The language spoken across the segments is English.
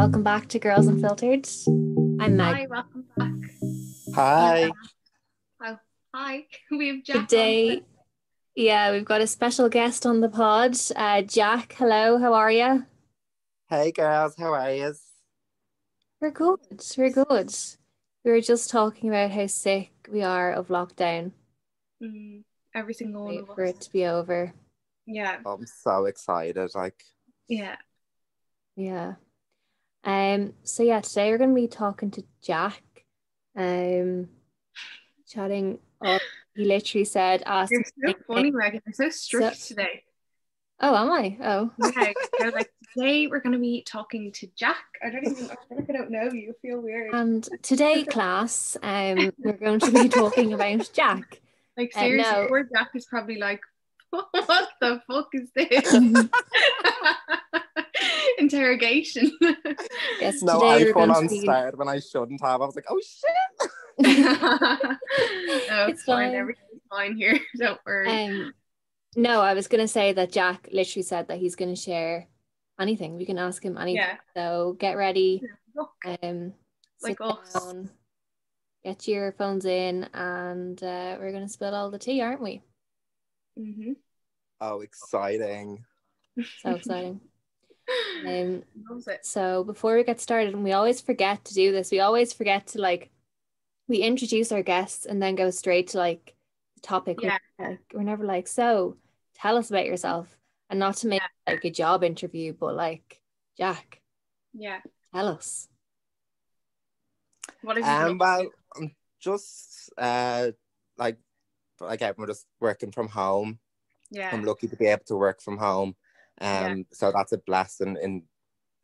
welcome back to Girls Unfiltered. I'm Meg. Hi, welcome back. Hi. Oh, hi. We have Jack Today, we've got a special guest on the pod. Jack, hello, how are you? Hey girls, how are you? We're good, we're good. We were just talking about how sick we are of lockdown. Every single one Wait of us. for it to be over. Yeah. I'm so excited. Yeah. Yeah. Today we're going to be talking to Jack. Chatting up. He literally said, ask You're me so funny, Megan. You're so strict today. Oh, am I? Oh. Yeah. You're like, today we're going to be talking to Jack. I feel like I don't know you. I feel weird. And today, class, we're going to be talking about Jack. Like, seriously, no. poor Jack is probably like, what the fuck is this? Interrogation. Yes, no, today I full on started when I shouldn't have. I was like, oh shit. No, it's fine. Everything's fine here. Don't worry. No, I was going to say that Jack literally said that he's going to share anything. We can ask him anything. Yeah. So get ready. Like us. Down, get your earphones in, and we're going to spill all the tea, aren't we? Mm-hmm. Oh, exciting. So exciting. Loves it. So before we get started, and we always forget to do this, we always forget to we introduce our guests and then go straight to the topic. Yeah. We're never like, so tell us about yourself, and not to make a job interview, but Jack. Yeah. Tell us. What have you well, I'm just we're just working from home. Yeah. I'm lucky to be able to work from home. So that's a blessing in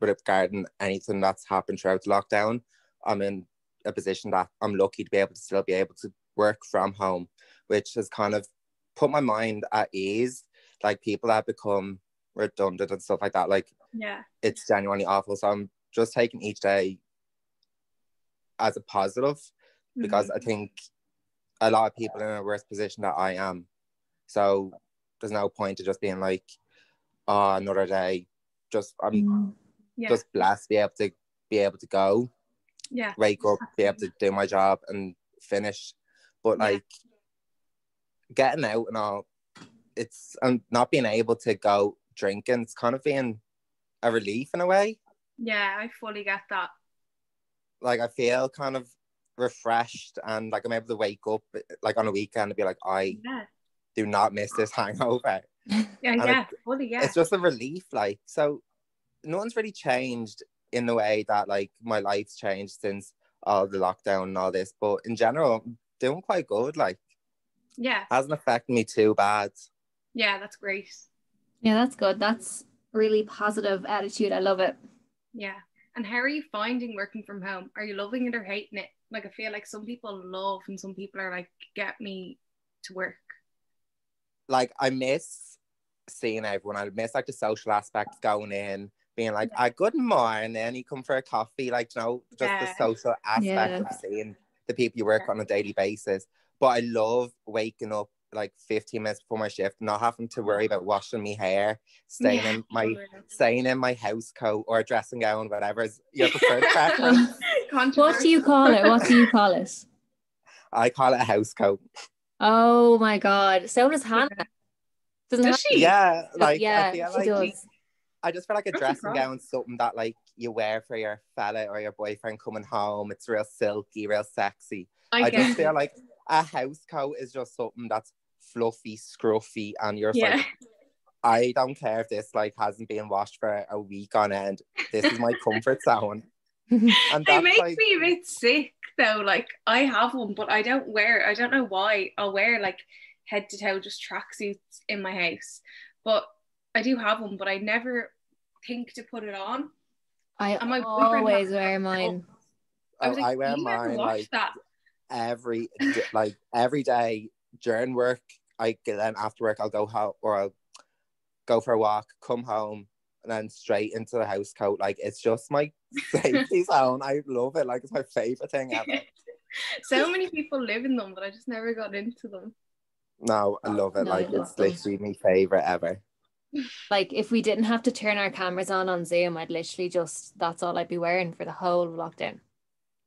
regarding anything that's happened throughout the lockdown. I'm in a position that I'm lucky to be able to still be able to work from home, which has kind of put my mind at ease. Like, people that become redundant and stuff like that, it's genuinely awful. So I'm just taking each day as a positive, because I think a lot of people are in a worse position that I am. So there's no point to just being like, oh, another day. I'm just blessed to be able to go. Yeah. Wake up, be able to do my job and finish. But getting out and all, I'm not being able to go drinking. It's kind of being a relief in a way. Yeah, I fully get that. I feel kind of refreshed, and I'm able to wake up on a weekend and be like, I do not miss this hangover. Fully. It's just a relief. So nothing's really changed in the way that my life's changed since all the lockdown and all this, but in general I'm doing quite good. Hasn't affected me too bad. Yeah, that's great. Yeah, that's good. That's really positive attitude. I love it. Yeah. And how are you finding working from home? Are you loving it or hating it? I feel like some people love and some people are like, get me to work. I miss seeing everyone. I miss the social aspect, going in, being like, good morning, and you come for a coffee, the social aspect of seeing the people you work on a daily basis. But I love waking up 15 minutes before my shift, not having to worry about washing my hair, staying in my house coat or dressing gown, whatever is your preferred preference. What do you call it? I call it a house coat. Oh my god, so does Hannah. Does she? Yeah, I feel she does. I just feel like a dressing gown's something that you wear for your fella or your boyfriend coming home. It's real silky, real sexy. I just feel like a house coat is just something that's fluffy, scruffy, and you're just I don't care if this hasn't been washed for a week on end. This is my comfort zone. And it makes me a bit sick though. I have one, but I don't know why. I'll wear head to toe just tracksuits in my house, but I do have one, but I never think to put it on. I always wear mine. I wear mine every day during work. Then after work I'll go home, or I'll go for a walk, come home, and then straight into the house coat. It's just my safety zone. I love it. It's my favorite thing ever. So many people live in them, but I just never got into them. No, I love it. It's literally my favorite ever. Like if we didn't have to turn our cameras on Zoom, I'd literally just, that's all I'd be wearing for the whole of lockdown.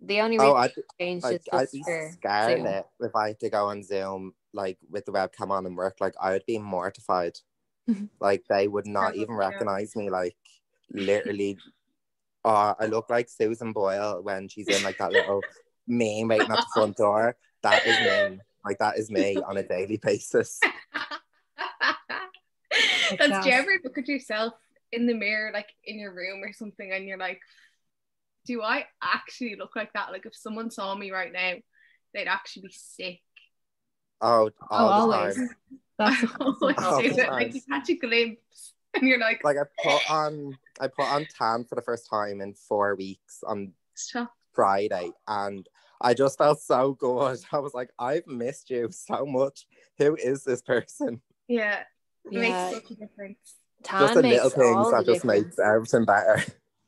The only Oh, reason I changed is I'd just be for scared Zoom. if I had to go on Zoom, like with the webcam on and work. Like I would be mortified. Like they would not even recognize me. Like literally, oh, I look like Susan Boyle when she's in like that little meme waiting at the front door. That is me. Like that is me on a daily basis. Do you ever look at yourself in the mirror, like in your room or something, and you're like, do I actually look like that? Like if someone saw me right now, they'd actually be sick. Oh, all the always. time. That's I always do it. Like you catch a glimpse and you're like I put on tan for the first time in 4 weeks on stop. Friday, and I just felt so good. I was like, I've missed you so much. Who is this person? Yeah. It makes such a difference. Just the little things that just makes everything better.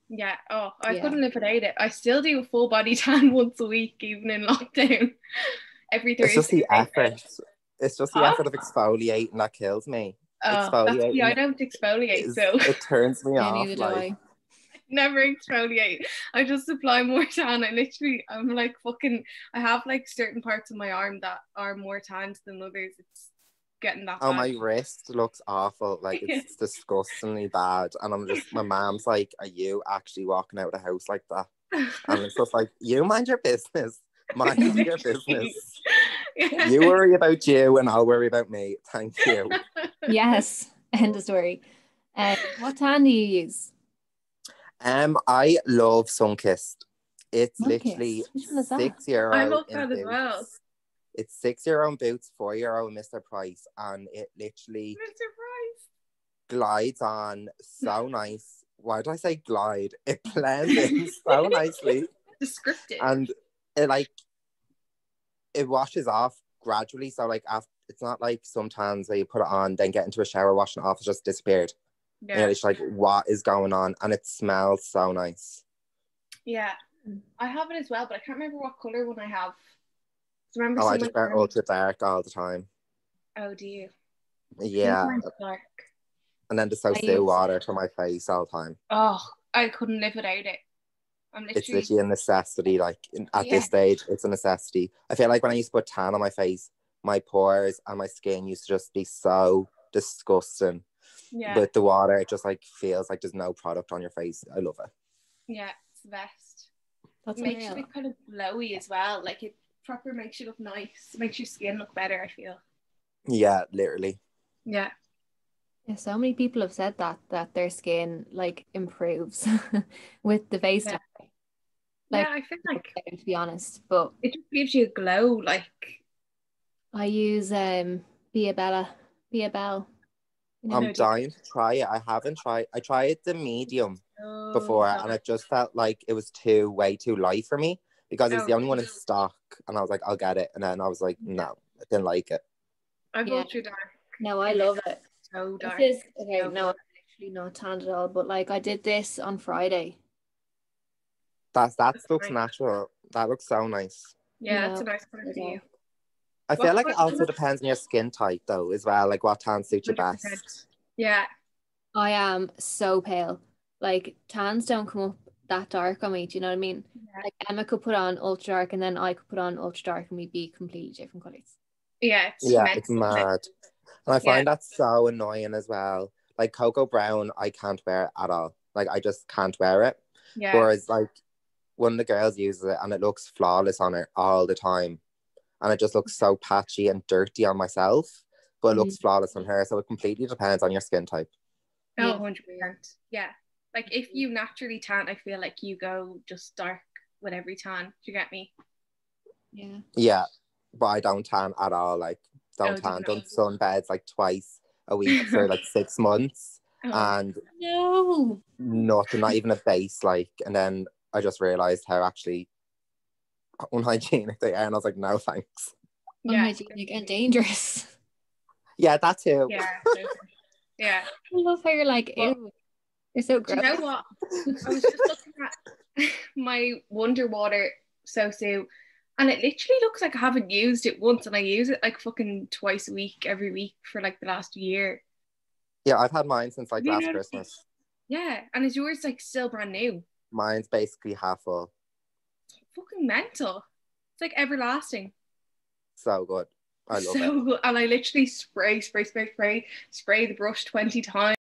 Yeah. Oh, I couldn't live without it. I still do a full body tan once a week, even in lockdown. Every Thursday. It's just the effort. It's just the effort of exfoliating that kills me. Exfoliating. I don't exfoliate, so it turns me off. Neither do I. Never exfoliate. I just apply more tan. I'm like fucking. I have like certain parts of my arm that are more tanned than others. It's getting that. Oh, bad. my wrist looks awful. Like it's disgustingly bad. And I'm just, my mom's like, are you actually walking out of the house like that? And it's just like, you mind your business. Mind your business. You worry about you and I'll worry about me. Thank you. Yes. End of story. What tan do you use? I love Sunkissed. It's Sunkissed. literally Which one is that? €6 I love in that boots. as well. It's €6 in boots, €4 in Mr. Price, and it literally glides on so nice. Why did I say glide? It blends in so nicely. Descriptive. And it washes off gradually. So like after, it's not like sometimes where you put it on, then get into a shower, washing it off, it just disappeared. Yeah. And it's like, what is going on? And it smells so nice. Yeah, I have it as well, but I can't remember what colour one I have. I just wear ultra dark all the time. Oh, do you? Yeah. Dark. And then the so water to my face all the time. Oh, I couldn't live without it. It's literally a necessity. Like at this stage, it's a necessity. I feel like when I used to put tan on my face, my pores and my skin used to just be so disgusting. Yeah. With the water, it just like feels like there's no product on your face. I love it. Yeah, it's the best. It makes you look kind of glowy as well. Like it proper makes you look nice. It makes your skin look better, I feel. Yeah, literally. Yeah. Yeah, so many people have said that their skin like improves with the face tan. Like, I feel like, to be honest, but it just gives you a glow. Like I use Be a Bell. I'm dying to try it. I haven't tried. I tried the medium before, and it just felt like it was way too light for me because it was the only one in stock, and I was like, I'll get it, and then I was like, no, I didn't like it. I go too dark. No, I love it. So dark. No, I'm actually not tanned at all, but like I did this on Friday. That looks natural. That looks so nice. Yeah, that's a nice color for you. I feel like it also depends on your skin type though as well, like what tan suits you best. Yeah. I am so pale. Like tans don't come up that dark on me, do you know what I mean? Yeah. Like Emma could put on ultra dark and then I could put on ultra dark and we'd be completely different colours. Yeah, it's mad. And I find that so annoying as well. Like Cocoa Brown, I can't wear it at all. Like I just can't wear it. Yeah. Whereas like one of the girls uses it and it looks flawless on her all the time. And it just looks so patchy and dirty on myself, but it looks flawless on her. So it completely depends on your skin type. Oh, 100%. Yeah. Like if you naturally tan, I feel like you go just dark with every tan. Do you get me? Yeah. Yeah, but I don't tan at all. Like don't tan. Done sunbeds like twice a week for like 6 months. And nothing, not even a base. Like, and then I just realized how actually unhygienic they are, and I was like, no thanks. Unhygienic and dangerous. Yeah, that too. Yeah. Yeah. I love how you're like, ew, you're so gross. Do you know what? I was just looking at my Wonder Water so-so, and it literally looks like I haven't used it once, and I use it like fucking twice a week, every week for like the last year. Yeah, I've had mine since like Have you last noticed? Christmas. Yeah, and is yours like still brand new? Mine's basically half full. Fucking mental. It's like everlasting. So good. I love it. So good. And I literally spray the brush 20 times.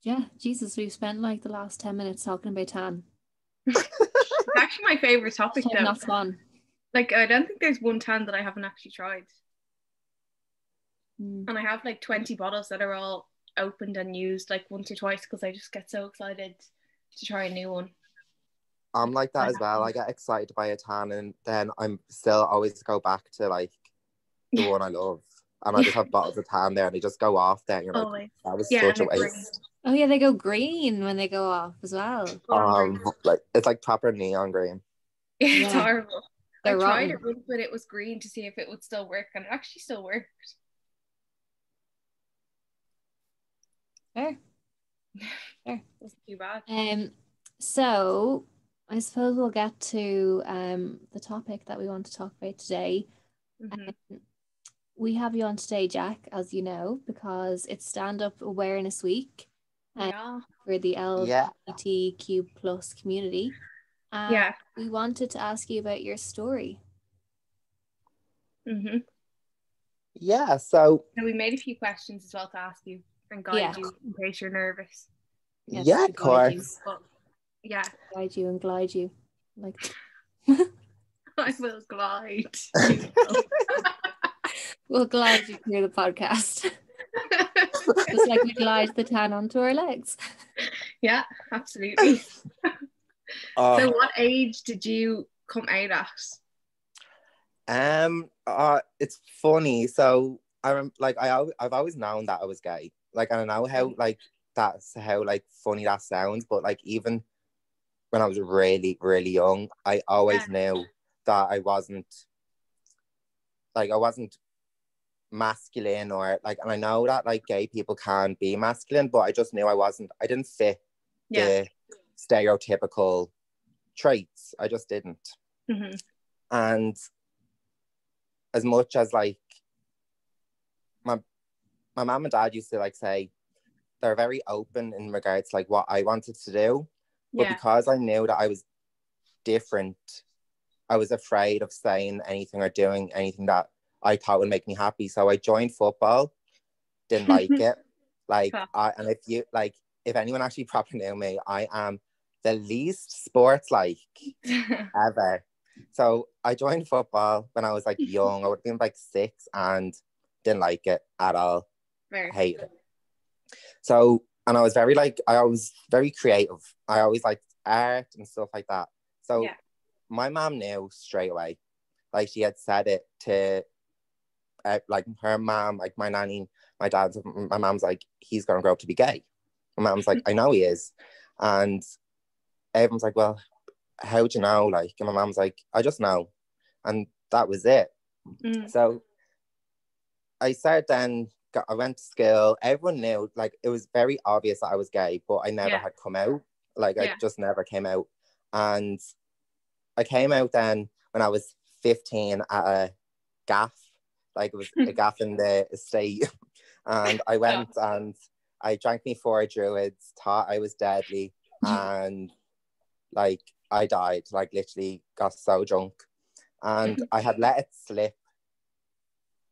Yeah, Jesus, we've spent like the last 10 minutes talking about tan. It's actually my favorite topic though. Not fun. Like, I don't think there's one tan that I haven't actually tried. Mm. And I have like 20 bottles that are all opened and used like once or twice because I just get so excited to try a new one. I'm like that as well. I get excited by a tan and then I'm still always go back to like the one I love. And I just have bottles of tan there and they just go off there and you're like, Always. that was Yeah, such a and they're waste. Oh yeah, they go green when they go off as well. Like it's like proper neon green. Yeah, it's horrible. They're I tried rotten. it once, but it was green to see if it would still work, and it actually still worked. Fair. Wasn't too bad. So I suppose we'll get to the topic that we want to talk about today. We have you on today, Jack, as you know, because it's Stand Up Awareness Week for the LGBTQ plus community. We wanted to ask you about your story. Yeah, so we made a few questions as well to ask you and guide you in case you're nervous. Yes, yeah, of course. Guide you and glide you. Like I will glide. We'll glide you through the podcast. Just like we glide the tan onto our legs. Yeah, absolutely. So what age did you come out at? It's funny. So I've always known that I was gay. Like, and I know how like that's how like funny that sounds, but like even when I was really, really young, I always knew that I wasn't masculine or like, and I know that like gay people can be masculine, but I just knew I didn't fit the stereotypical traits. I just didn't. And as much as like my mom and dad used to like say they're very open in regards to like what I wanted to do, but because I knew that I was different, I was afraid of saying anything or doing anything that I thought would make me happy. So I joined football, didn't like it. And if anyone actually properly knew me, I am the least sports like ever. So I joined football when I was like young. I would have been like 6 and didn't like it at all. Hate it. So, and I was very creative. I always liked art and stuff like that. So my mom knew straight away. Like she had said it to like her mom, like my nanny, my dad's, my mom's like, he's gonna grow up to be gay. My mom's like, I know he is. And everyone's like, well, how'd you know? Like, and my mom's like, I just know. And that was it. So I started then, I went to school. Everyone knew, like, it was very obvious that I was gay, but I never had come out. Like, I just never came out. And I came out then when I was 15 at a gaff. Like, it was a gaff in the estate. And I went and I drank me 4 druids, thought I was deadly. And, like, I died. Like, literally got so drunk. And I had let it slip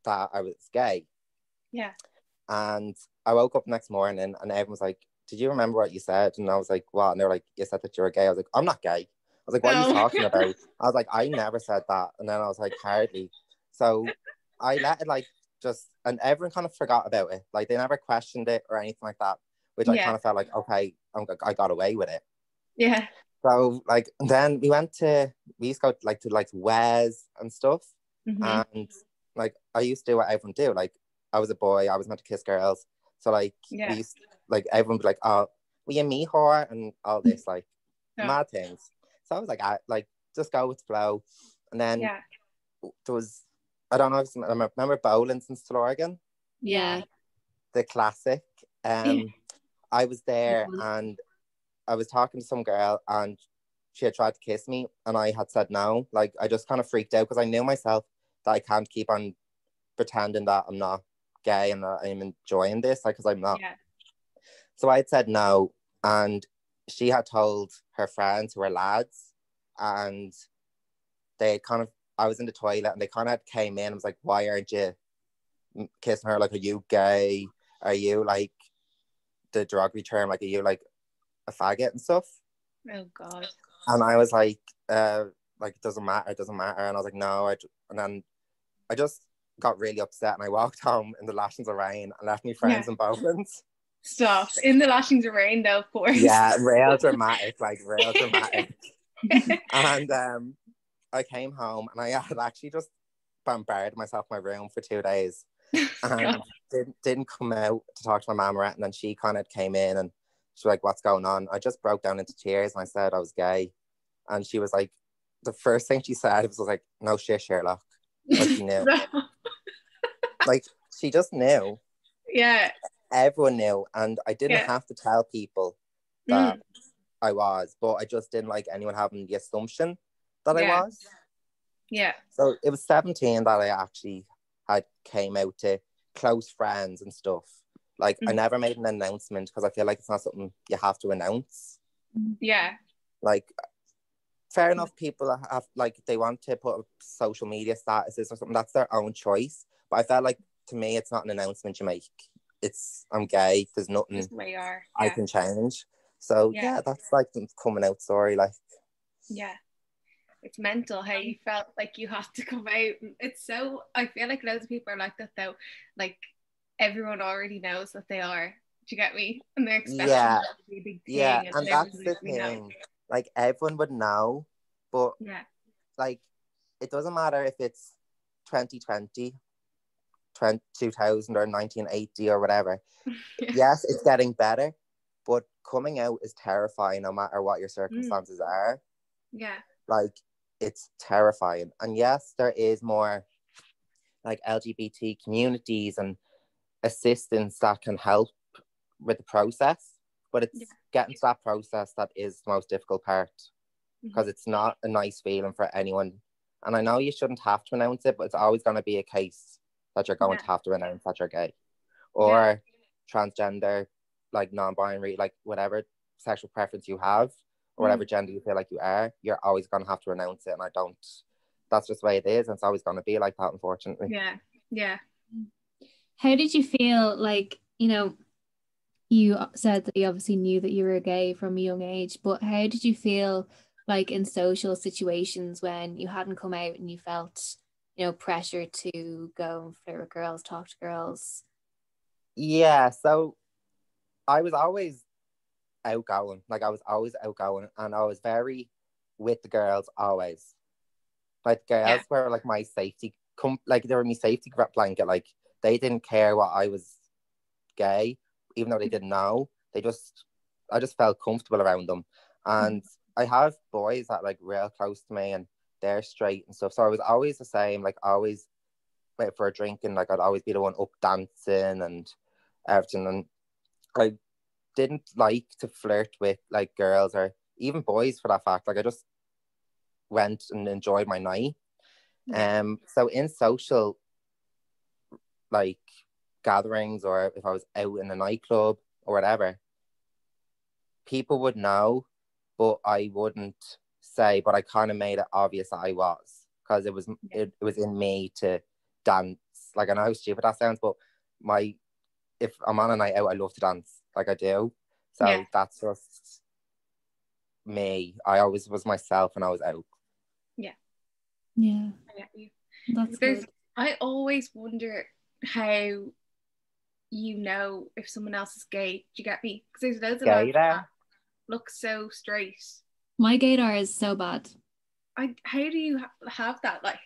that I was gay. Yeah. And I woke up next morning and everyone was like, did you remember what you said? And I was like, what? And they were like, you said that you were gay. I was like, I'm not gay. I was like, what are you talking about? I was like, I never said that. And then I was like, hardly. So I let it like just, and everyone kind of forgot about it. Like they never questioned it or anything like that, which I kind of felt like, okay, I got away with it. Yeah. So like then we used to go like to like Wes and stuff. And like I used to do what everyone do. Like I was a boy, I was meant to kiss girls. So like we used like everyone would be like, oh, will you meet her and all this like mad things. So I was like just go with the flow. And then there was, I don't know if I remember Bowling's in Slorgan. Yeah. The classic. I was there and I was talking to some girl and she had tried to kiss me and I had said no. Like I just kind of freaked out because I knew myself that I can't keep on pretending that I'm not gay and that I'm enjoying this, like, because I'm not. So I had said no, and she had told her friends who were lads, and they kind of, I was in the toilet and they kind of came in and was like, why aren't you kissing her? Like, are you gay? Are you like the derogatory term? Like, are you like a faggot and stuff? Oh God. And I was like it doesn't matter. And I was like, no. And then I just got really upset and I walked home in the lashings of rain and left me friends in Bowlands. Stop. In the lashings of rain though, of course. Yeah, real dramatic. And I came home and I had actually just bombarded myself in my room for 2 days and didn't come out to talk to my mum. And then she kind of came in and she was like, what's going on? I just broke down into tears and I said I was gay. And she was like, the first thing she said was like, no shit, Sherlock. Like she knew. Like she just knew. Yeah. Everyone knew. And I didn't have to tell people that I was, but I just didn't like anyone having the assumption that I was. Yeah. So it was 17 that I actually had came out to close friends and stuff. Like I never made an announcement because I feel like it's not something you have to announce. Yeah. Like fair enough, people have like they want to put up social media statuses or something. That's their own choice. But I felt like to me, it's not an announcement you make. It's I'm gay. There's nothing I can change. So that's like the coming out story. Like it's mental how you felt like you have to come out. It's so, I feel like loads of people are like that though. Like everyone already knows that they are. Do you get me? And they're expecting that to be a big thing. And that's the thing. Like everyone would know, but like it doesn't matter if it's 2020, 2000 or 1980 or whatever. Yes, it's getting better, but coming out is terrifying no matter what your circumstances are. Like it's terrifying. And yes, there is more like LGBT communities and assistance that can help with the process, but it's getting to that process that is the most difficult part because it's not a nice feeling for anyone. And I know you shouldn't have to announce it, but it's always going to be a case that you're going to have to announce that you're gay or transgender, like non-binary, like whatever sexual preference you have or whatever gender you feel like you are, you're always going to have to announce it. And I don't, that's just the way it is. And it's always going to be like that, unfortunately. Yeah. How did you feel like, you know, you said that you obviously knew that you were gay from a young age, but how did you feel like in social situations when you hadn't come out and you felt, you know, pressure to go and flirt with girls, talk to girls? Yeah, so I was always outgoing. Like I was always outgoing and I was very with the girls always. Like girls were like my safety, like they were my safety blanket. Like they didn't care what I was gay, even though they didn't know. I just felt comfortable around them. And I have boys that like real close to me and they're straight and stuff. So I was always the same, like always wait for a drink and like I'd always be the one up dancing and everything. And I didn't like to flirt with like girls or even boys for that fact. Like I just went and enjoyed my night. So in social like gatherings or if I was out in a nightclub or whatever, people would know, but I wouldn't say, but I kind of made it obvious that I was because it was in me to dance. Like I know how stupid that sounds, but if I'm on a night out, I love to dance. Like I do. So that's just me. I always was myself and I was out. Yeah. I get you. That's good. I always wonder how you know if someone else is gay. Do you get me? Because there's loads of lads that Gaydar. look so straight. My gaydar is so bad. How do you have that? Like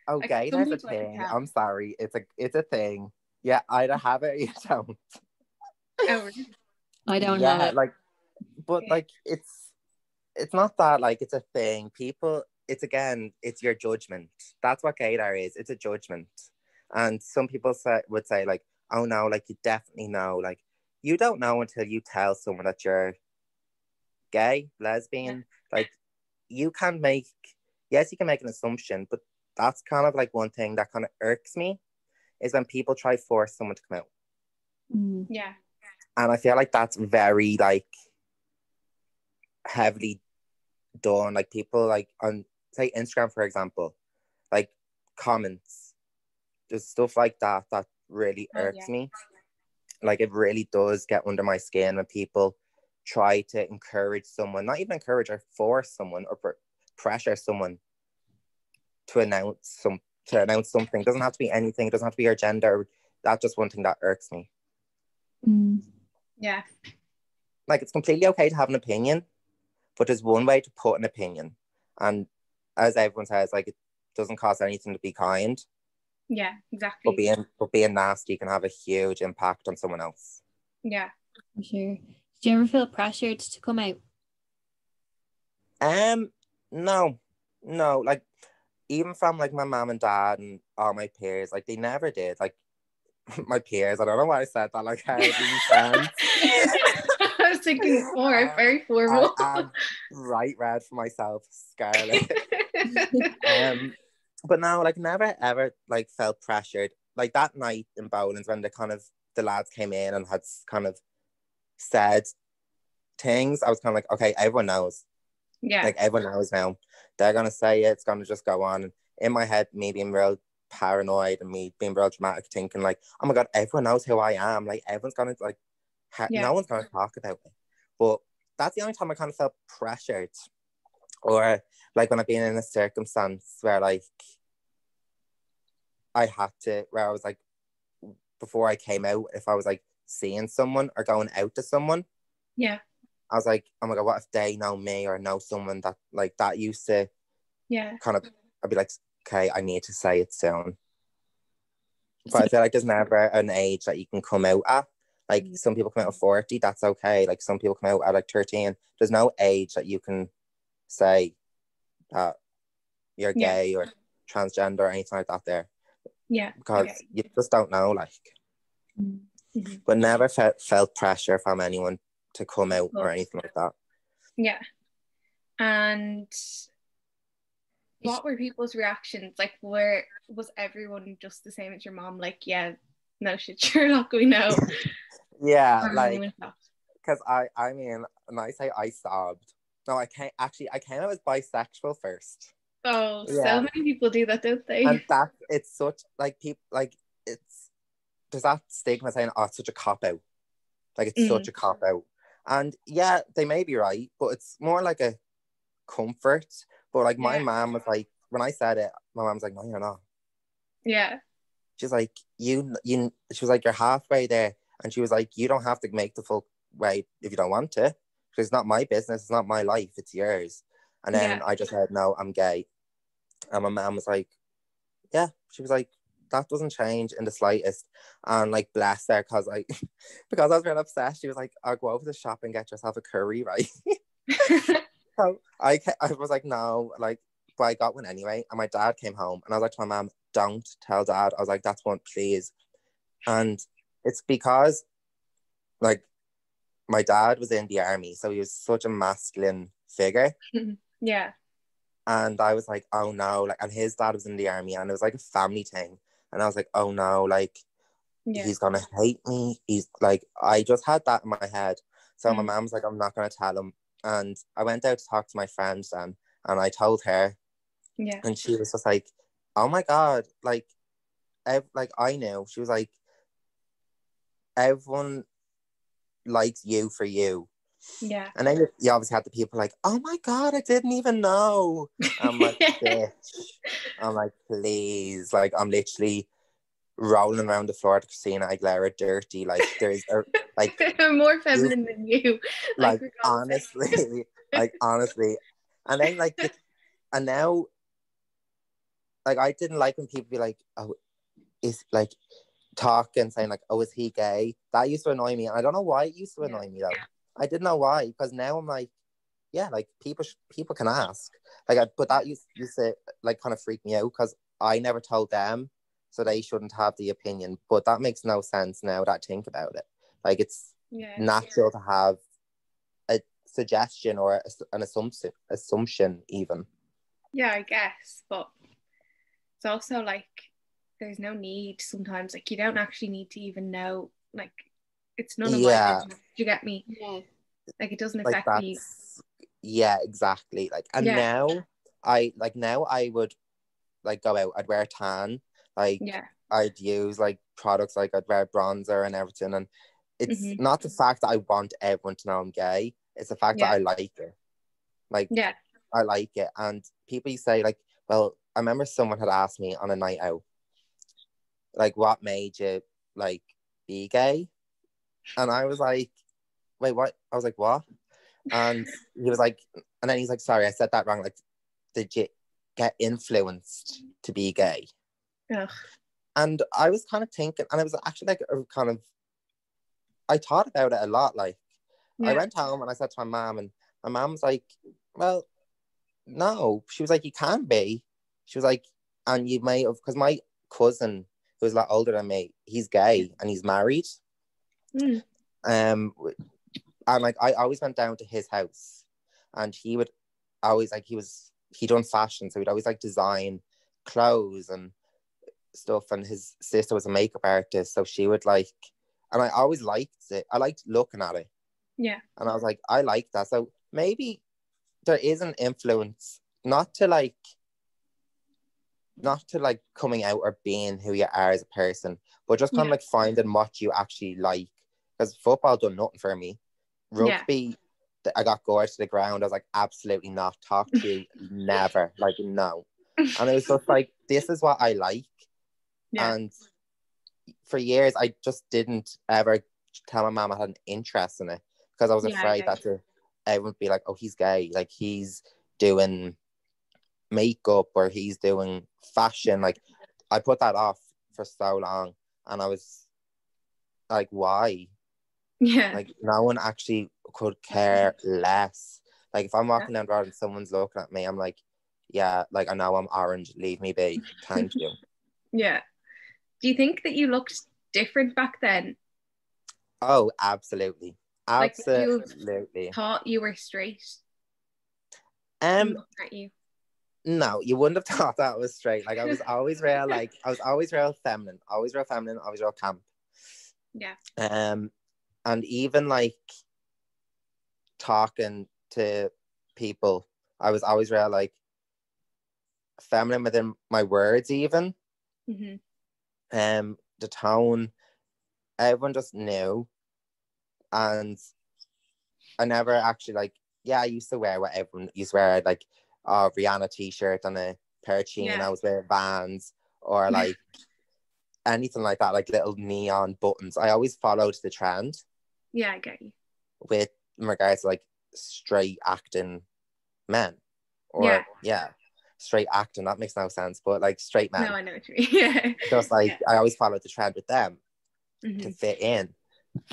Oh, some gaydar's a people I can thing. tell. I'm sorry. It's a thing. Yeah, either have it or you don't. Oh, really? I don't have Yeah, it. like, but Okay. like it's not that like it's a thing. People, it's again, it's your judgment. That's what gaydar is. It's a judgment. And some people would say like, oh no, like you definitely know. Like you don't know until you tell someone that you're gay, Yeah. lesbian. Like you can make, yes, you can make an assumption, but that's kind of like one thing that kind of irks me is when people try to force someone to come out. Mm. Yeah. And I feel like that's very like heavily done. Like people like on say Instagram, for example, like comments, there's stuff like that that really Oh, yeah. irks me. Like it really does get under my skin when people try to encourage someone, not even encourage or force someone or pressure someone to announce something. It doesn't have to be anything. It doesn't have to be your gender. That's just one thing that irks me. Mm. Yeah. Like it's completely okay to have an opinion, but there's one way to put an opinion, and as everyone says, like it doesn't cost anything to be kind. Yeah, But exactly. being nasty can have a huge impact on someone else. Yeah. For sure. Did you ever feel pressured to come out? No, no, like even from like my mom and dad and all my peers, like they never did. Like my peers, I don't know why I said that. Like hardly friends. I was thinking more, very I formal. am bright red for myself, Scarlett. But no, like never ever like felt pressured. Like that night in Bowlands when the lads came in and had kind of said things, I was kind of like, okay, everyone knows. Yeah. Like everyone knows now. They're gonna say it, it's gonna just go on. And in my head, me being real paranoid and me being real dramatic, thinking like, oh my god, everyone knows who I am. Like everyone's gonna like Yeah. no one's gonna talk about it. But that's the only time I kind of felt pressured. Or like when I've been in a circumstance where like where I was like, before I came out, if I was like seeing someone or going out to someone, Yeah. I was like, oh my god, what if they know me or know someone that like that used to Yeah. kind of, I'd be like, okay, I need to say it soon. But So, I feel like there's never an age that you can come out at. Like some people come out at 40, that's okay. Like some people come out at like 13. There's no age that you can say that you're Yeah. gay or transgender or anything like that there. Yeah. Because you just don't know, like. Mm-hmm. But never felt pressure from anyone to come out or anything like that. Yeah. And what were people's reactions? Like, was everyone just the same as your mom? Like, yeah, no shit, Sherlock, we know. Yeah, Or like, anyone else? because I mean, when I say I sobbed, no, I came out as bisexual first. Oh, so Yeah. many people do that, don't they? And it's such, like, people, like, there's that stigma saying, oh, it's such a cop-out. Like, it's such a cop-out. And yeah, they may be right, but it's more like a comfort. But like my mom was like, when I said it, my mom was like, no, you're not. Yeah. She's like, she was like, you're halfway there. And she was like, you don't have to make the full way if you don't want to. Because it's not my business, it's not my life, it's yours. And then I just said, no, I'm gay. And my mom was like, yeah. She was like, that doesn't change in the slightest. And like, bless her, because like, because I was really obsessed, she was like, I'll go over to the shop and get yourself a curry, right? So I was like, no, like, but I got one anyway. And my dad came home and I was like to my mom, don't tell dad. I was like, that's one, please. And it's because like my dad was in the army, so he was such a masculine figure. Yeah. And I was like, oh no, like, and his dad was in the army and it was like a family thing. And I was like, oh no, like, he's gonna hate me. He's like, I just had that in my head. So my mom's like, I'm not gonna tell him. And I went out to talk to my friends then, and I told her. Yeah. And she was just like, oh my God, like I knew. She was like, everyone likes you for you. Yeah. And then you obviously had the people like, oh my God, I didn't even know. I'm like, bitch. I'm like, please. Like, I'm literally rolling around the floor to Christina Aguilera dirty. Like, there's like I'm more feminine than you. Like honestly, like honestly. And then like and now like I didn't like when people be like, oh, is like talking, saying like, oh, is he gay? That used to annoy me. And I don't know why it used to annoy me though. I didn't know why, because now I'm like, yeah, like people can ask. Like but that used to like kind of freak me out because I never told them, so they shouldn't have the opinion. But that makes no sense now that I think about it. Like it's natural to have a suggestion or an assumption even. Yeah, I guess, but it's also like there's no need sometimes. Like you don't actually need to even know. Like it's none of my business. Do you get me? Yeah. Like it doesn't Like affect me. Yeah, exactly. Like and now I would like go out. I'd wear tan. Like I'd use like products like I'd wear bronzer and everything. And it's not the fact that I want everyone to know I'm gay. It's the fact that I like it. Like I like it. And people say like, well, I remember someone had asked me on a night out, like, what made you like be gay? And I was like, wait, what? I was like, what? And he was like, and then he's like, sorry, I said that wrong. Like, did you get influenced to be gay? Ugh. And I was kind of thinking, and I was actually like, I thought about it a lot. Like, I went home and I said to my mom, and my mom was like, well, no. She was like, you can be. She was like, and you may have, because my cousin, who's a lot older than me, he's gay and he's married. And like I always went down to his house, and he would always like he done fashion, so he'd always like design clothes and stuff. And his sister was a makeup artist, so she would like, and I always liked it. I liked looking at it. Yeah. And I was like, I like that. So maybe there is an influence, not to like coming out or being who you are as a person, but just kind of like finding what you actually like. Because football done nothing for me. Rugby, I got gorged to the ground. I was like, absolutely not. Talk to you, never. Like, no. And it was just like, this is what I like. And for years, I just didn't ever tell my mom I had an interest in it, because I was afraid that everyone would be like, oh, he's gay. Like, he's doing makeup or he's doing fashion. Like, I put that off for so long, and I was like, why? Like, no one actually could care less. Like, if I'm walking down the road and someone's looking at me, I'm like, yeah, like, I know I'm orange, leave me be, thank you. Do you think that you looked different back then? Oh, absolutely. Absolutely. You thought you were straight? At you. No, you wouldn't have thought that was straight. Like, I was always real, like, I was always real feminine, always real camp. And even like talking to people, I was always real like feminine within my words even. The tone, everyone just knew. And I never actually like, I used to wear what everyone used to wear, like a Rihanna t-shirt and a pair of chinos with Vans, or like anything like that, like little neon buttons. I always followed the trend. Yeah, I get you. With in regards to like straight acting men, or straight acting, that makes no sense, but like straight men. No, I know what you mean. Just like I always followed the trend with them to fit in.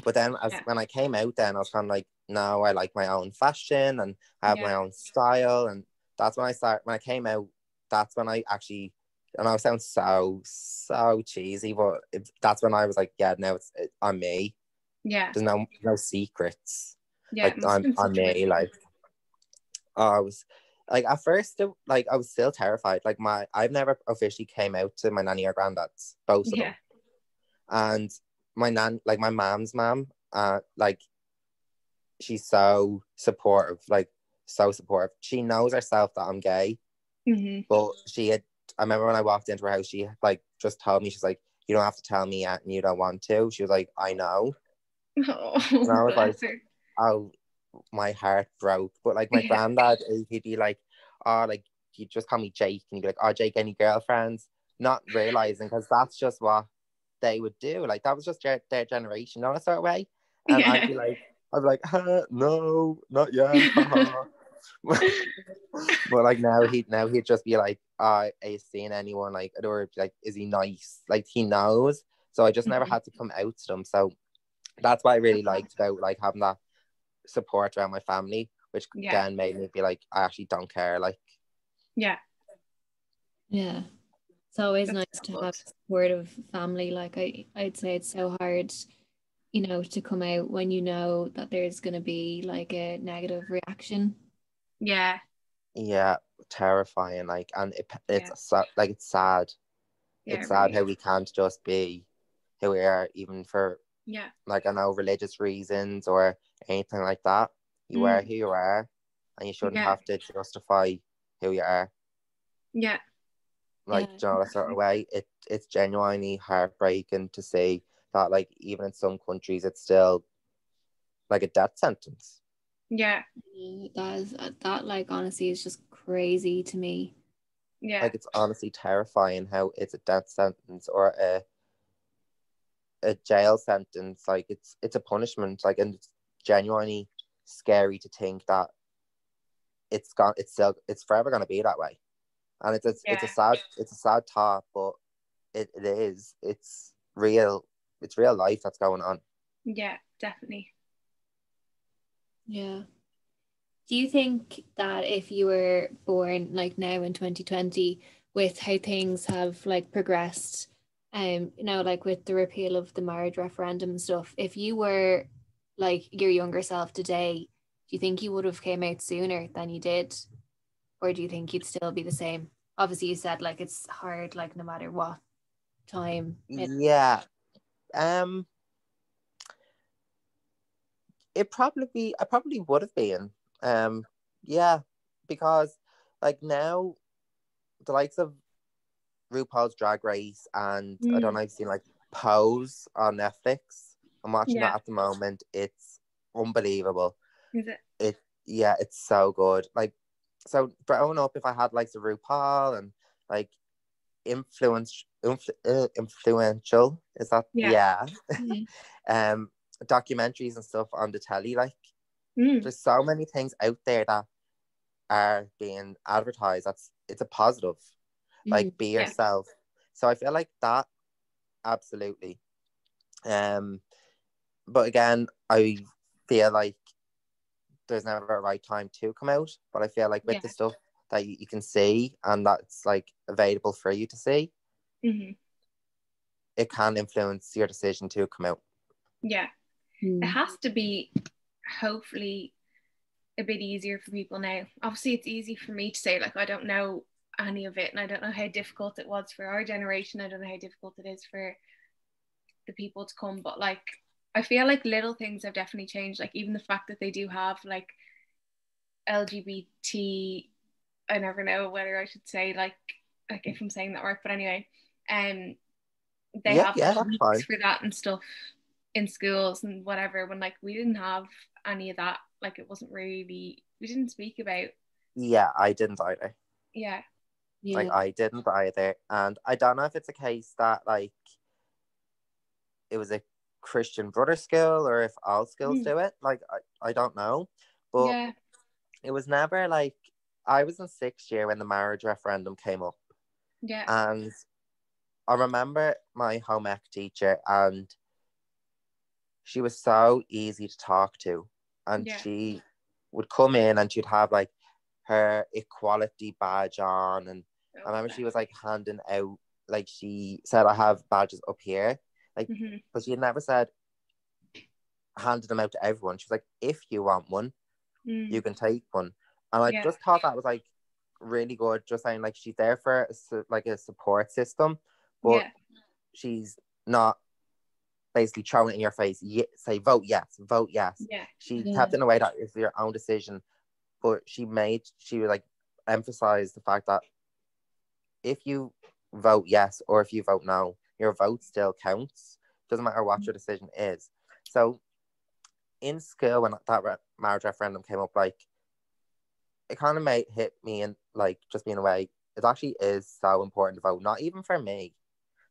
But then when I came out, then I was kind of like, no, I like my own fashion and I have my own style. And that's when when I came out, that's when I actually, and I sound so cheesy, but that's when I was like, yeah, no, I'm me. There's no secrets. Like, I'm me. Like, I was like, at first, like, I was still terrified. Like, I've never officially came out to my nanny or granddad's, both of them. And my my mom's mom, like, she's so supportive, like, so supportive. She knows herself that I'm gay, but I remember when I walked into her house, she like just told me, she's like, you don't have to tell me yet, and you don't want to. She was like, I know. And I was like, oh, my heart broke. But like my granddad, he'd be like, oh, like, he'd just call me Jake, and he'd be like, oh, Jake, any girlfriends? Not realizing, because that's just what they would do. Like, that was just their generation, in a sort of way. And I'd be like, no, not yet. But like now he'd just be like, are you seeing anyone? Like, or like, is he nice? Like, he knows. So I just never had to come out to them. So that's what I really liked about like having that support around my family, which again made me be like, I actually don't care. Like, yeah, it's always nice to have supportive family. Like I'd say it's so hard, you know, to come out when you know that there's going to be like a negative reaction. Yeah, terrifying. Like, and it's like, it's sad. It's sad how we can't just be who we are, even for like, I know, religious reasons or anything like that. You are who you are, and you shouldn't have to justify who you are. Yeah. Like, you know, that sort of way. It's genuinely heartbreaking to see that, like, even in some countries, it's still like a death sentence. Yeah. That like, honestly, is just crazy to me. Yeah. Like, it's honestly terrifying how it's a death sentence or a jail sentence. Like, it's a punishment. Like, and it's genuinely scary to think that it's forever going to be that way. And it's a sad thought, but it's real life that's going on. Yeah, definitely. Yeah. Do you think that if you were born like now in 2020, with how things have like progressed, you know, like with the repeal of the marriage referendum and stuff, if you were like your younger self today, do you think you would have came out sooner than you did? Or do you think you'd still be the same? Obviously you said like it's hard, like no matter what time. Yeah. I probably would have been. Yeah, because like now the likes of RuPaul's Drag Race and I don't know if you've seen like Pose on Netflix. I'm watching that at the moment. It's unbelievable. Is it? It's so good. Like, so growing up, if I had like the RuPaul and like influential, is that documentaries and stuff on the telly, like there's so many things out there that are being advertised. It's a positive. Like, be yourself. So I feel like that, absolutely. But again, I feel like there's never a right time to come out. But I feel like with the stuff that you can see and that's like available for you to see, it can influence your decision to come out. Yeah. It has to be hopefully a bit easier for people now. Obviously it's easy for me to say, like, I don't know any of it and I don't know how difficult it was for our generation. I don't know how difficult it is for the people to come, but like I feel like little things have definitely changed. Like even the fact that they do have like LGBT, I never know whether I should say like if I'm saying that right, but anyway, they have weeks for that and stuff in schools and whatever, when like we didn't have any of that. Like it wasn't really, we didn't speak about. Yeah, I didn't either. Yeah. Like I didn't either. And I don't know if it's a case that like it was a Christian brother school or if all schools do it. Like I don't know. But it was never like, I was in 6th year when the marriage referendum came up. Yeah. And I remember my home ec teacher, and she was so easy to talk to. And she would come in and she'd have like her equality badge on. And I remember she was like handing out, like she said, I have badges up here. Like, but she had never said, handed them out to everyone. She was like, if you want one, you can take one. And I just thought that was like really good. Just saying like she's there for like a support system, but she's not basically throwing it in your face. Say vote yes, vote yes. She kept it in a way that it's your own decision, but she would like emphasize the fact that if you vote yes or if you vote no, your vote still counts. Doesn't matter what your decision is. So in school, when marriage referendum came up, like it kind of hit me and like just being away. It actually is so important to vote. Not even for me,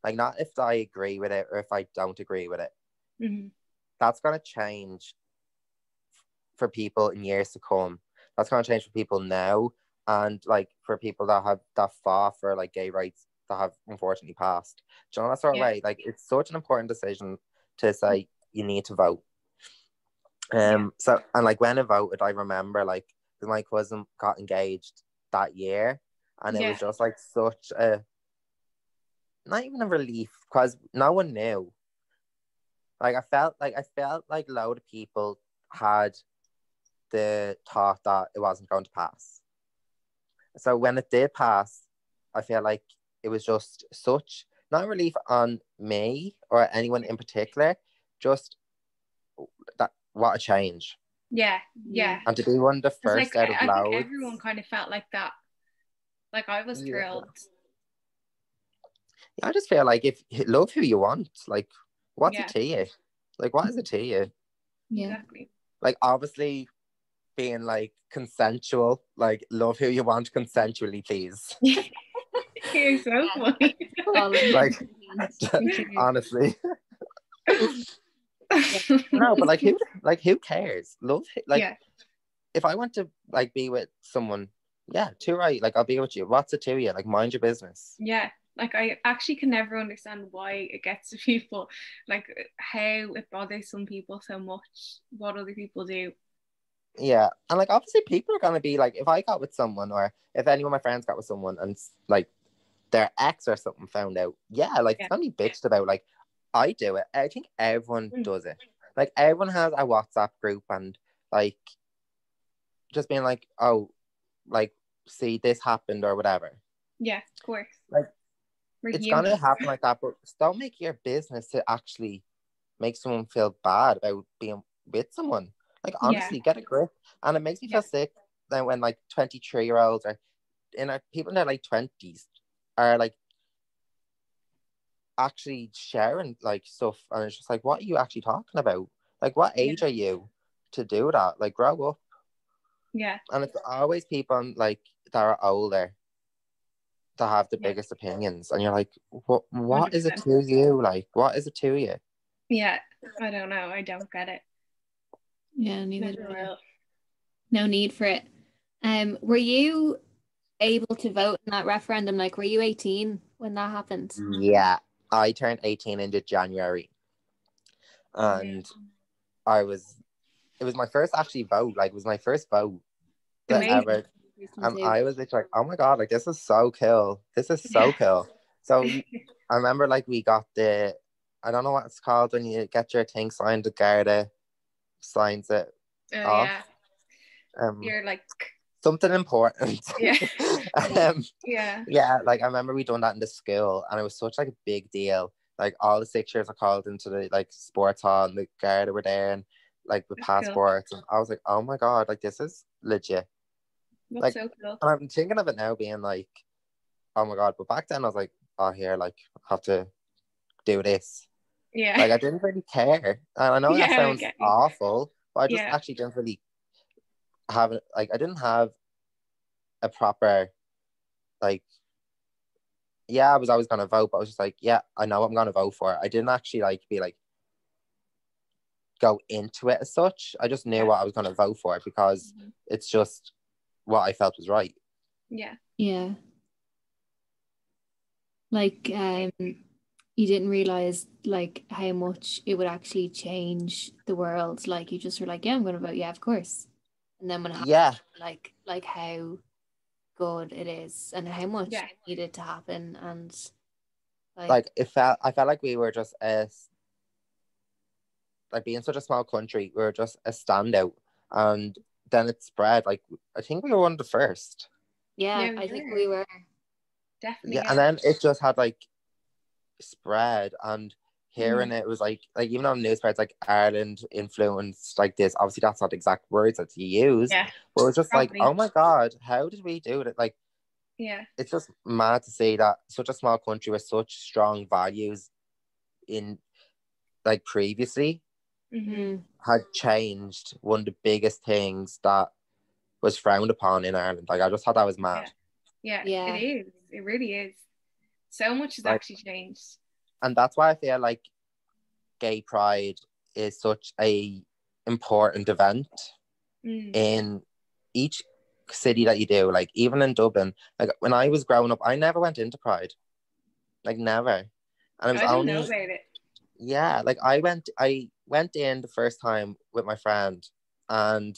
like not if I agree with it or if I don't agree with it. Mm-hmm. That's gonna change for people in years to come. That's gonna change for people now, and like for people that fought for like gay rights that have unfortunately passed. Do you know that sort of way? Like it's such an important decision to say you need to vote. So and like when I voted, I remember like my cousin got engaged that year, and it was just like such a, not even a relief, because no one knew. Like I felt like a load of people had the thought that it wasn't going to pass. So when it did pass, I feel like it was just such, not relief on me or anyone in particular, just that, what a change. Yeah. And to be one of the first out of I think loads. everyone kind of felt like that. Like I was thrilled. Yeah, I just feel like if love who you want, like what's it to you? Like what is it to you? Yeah. Exactly. Like obviously being like consensual, like love who you want consensually, please. You're so funny. Like honestly. No, but like who cares? Love, like if I want to like be with someone, too right, like I'll be with you. What's it to you? Like mind your business. Yeah, like I actually can never understand why it gets to people, like how it bothers some people so much what other people do. Yeah, and like obviously people are gonna be like, if I got with someone or if any of my friends got with someone and like their ex or something found out, it's gonna be bitched about. Like I do it. I think everyone does it. Like everyone has a WhatsApp group and like just being like, oh, like see this happened or whatever. Yeah, of course. Like it's gonna happen like that, but don't make your business to actually make someone feel bad about being with someone. Like honestly, get a grip. And it makes me feel sick then when like 23-year-olds or people in their like 20s are like actually sharing like stuff, and it's just like, what are you actually talking about? Like what age are you to do that? Like grow up. Yeah. And it's always people like that are older that have the biggest opinions, and you're like, what 100%. is it to you? Like what is it to you? Yeah, I don't know, I don't get it. Yeah, neither do I. No need for it. Were you able to vote in that referendum? Like, were you 18 when that happened? Yeah, I turned 18 into January, and it was my first actually vote. Like, it was my first vote ever, and I was like, oh my god, like this is so cool. This is so cool. So I remember like we got I don't know what it's called when you get your thing signed. The Garda signs it off. You're like something important. Yeah, like I remember we done that in the school, and it was such like a big deal. Like all the 6 years are called into the like sports hall, and the Garda were there, and like with passports, and I was like, oh my god, like this is legit. That's like so cool. And I'm thinking of it now being like, oh my god, but back then I was like, oh here, like I have to do this. Yeah, like I didn't really care, and I know that sounds awful, but I just actually didn't really have it. Like I didn't have a proper like, I was always gonna vote, but I was just like, I know what I'm gonna vote for. I didn't actually like be like go into it as such. I just knew what I was gonna vote for because it's just what I felt was right. Yeah. Like you didn't realize like how much it would actually change the world. Like you just were like, I'm gonna vote, of course. And then when it happened, like how good it is and how much it needed to happen, and like I felt like we were just like being such a small country, we were just a standout, and then it spread. Like I think we were one of the first. I think we were definitely. And then it just had like spread, and hearing it was like even on the news, it's like Ireland influenced like this. Obviously, that's not the exact words that you use, but it was just like, oh my god, how did we do it? Like, it's just mad to see that such a small country with such strong values in like previously had changed one of the biggest things that was frowned upon in Ireland. Like, I just thought that was mad. Yeah, it is. It really is. So much has actually changed. And that's why I feel like gay pride is such a important event in each city that you do. Like, even in Dublin, like when I was growing up, I never went into pride. Like, never. And it was I didn't know about it. Yeah, like I went in the first time with my friend, and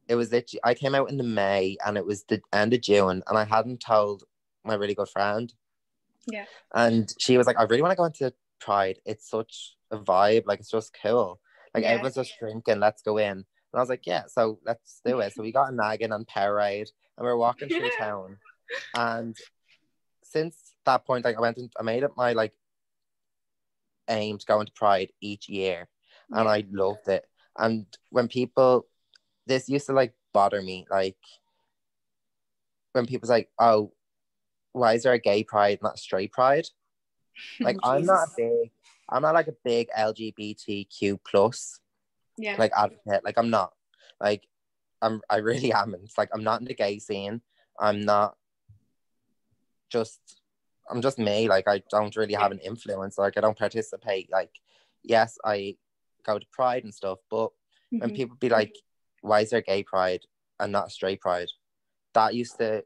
it was literally, I came out in the May, and it was the end of June, and I hadn't told my really good friend. Yeah. And she was like, I really want to go into Pride. It's such a vibe. Like, it's just cool. Like, everyone's just drinking. Let's go in. And I was like, yeah, so let's do it. So we got a nagging and Powerade, and we were walking through town. And since that point, like, I made it my like aim to go into Pride each year, and I loved it. And when people, this used to like bother me, like when people's like, oh, why is there a gay pride, not a straight pride? Like, I'm not like a big LGBTQ plus like advocate. Like, I'm not. Like, I really am. It's like, I'm not in the gay scene. I'm just me. Like, I don't really have an influence. Like, I don't participate. Like, yes, I go to Pride and stuff, but when people be like, why is there gay pride and not a straight pride? That used to